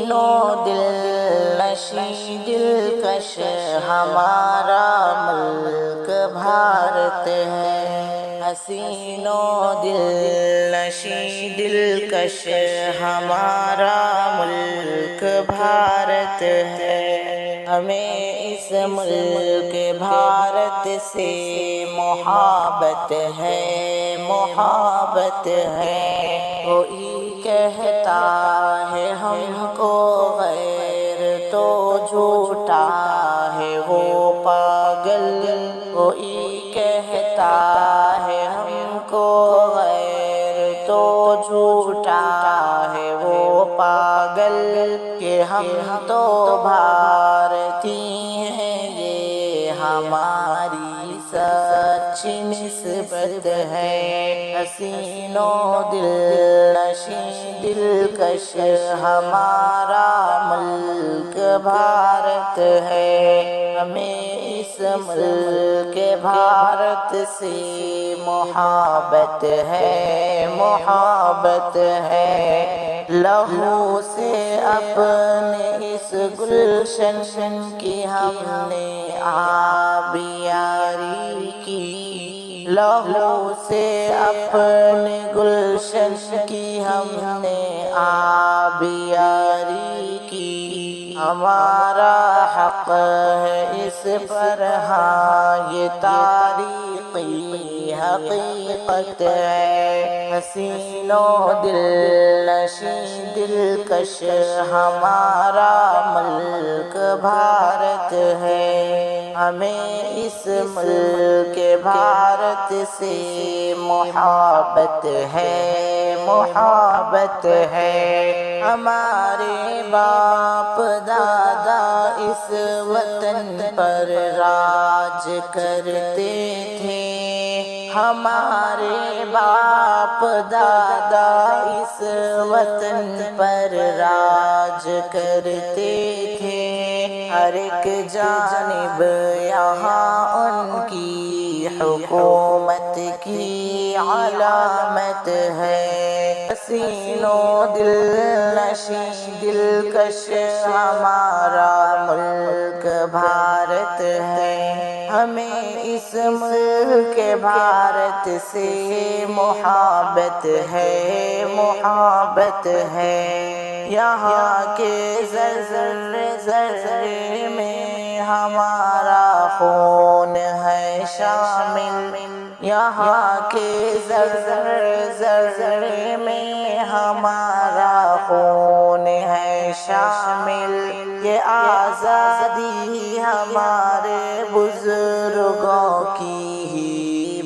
حسین و دل نشیں دلکش ہمارا ملک بھارت ہے، حسین و دل نشیں دلکش ہمارا ملک بھارت ہے، ہمیں اس ملک بھارت سے محبت ہے، محبت ہے۔ کوئی کہتا ہے ہم کو غیر تو جھوٹا ہے وہ پاگل، کوئی کہتا ہے ہم کو غیر تو جھوٹا ہے وہ پاگل، کہ ہم تو بھارتی ہیں یہ ہماری سچی نسبت ہے، حسین و دل نشیں دلکش ہمارا ملک بھارت ہے، ہمیں اس ملک بھارت سے محبت ہے، محبت ہے۔ لہو سے اپنے اس گلشن کی ہم نے آبیاری کی، لہو سے اپنے گلشن کی ہم نے آبیاری کی، ہمارا حق ہے اس پر، ہاں یہ تاریخی حقیقت ہے، حسین و دل نشیں دلکش ہمارا ملک بھارت ہے، ہمیں اس ملک بھارت سے محبت ہے، محبت ہے۔ ہمارے باپ دادا اس وطن پر راج کرتے تھے، ہمارے باپ دادا اس وطن پر راج کرتے تھے، ہر ایک جانب یہاں ان کی حکومت کی علامت ہے، حسین و دل نشیں دلکش ہمارا ملک بھارت ہے، ہمیں اس ملک بھارت سے محبت ہے، محبت ہے۔ یہاں کے ذرے ذرے میں ہمارا خون ہے شامل، یہاں کے ذرے ذرے میں ہمارا خون ہے شامل، یہ آزادی ہمارے بزرگوں کی ہی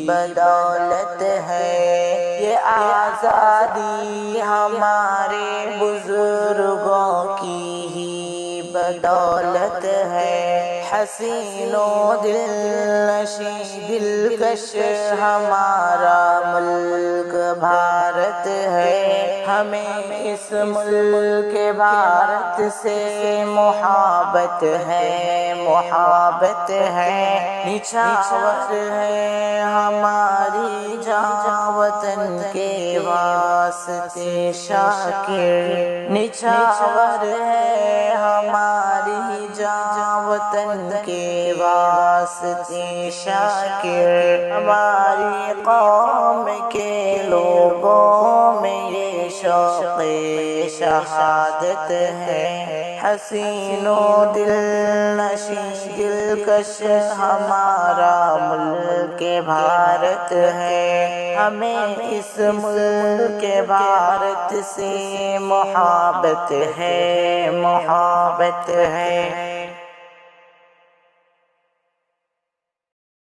بدولت ہے، یہ آزادی ہمارے بزرگوں کی ہی بدولت ہے، حسین و دل نشیں دلکش ہمارا ملک بھارت ہے، ہمیں اس ملک بھارت سے محبت ہے، محبت ہے۔ نچھاور ہے ہماری جاں وطن کے واسطے شاکر، نچھاور ہے ہماری جاں وطن کے واسطے شاکر، ہماری قوم کے لوگوں میں یہ شوق شہادت ہے، حسین و دل نشیں دلکش ہمارا ملک بھارت ہے، ہمیں اس ملک بھارت سے محبت ہے، محبت ہے۔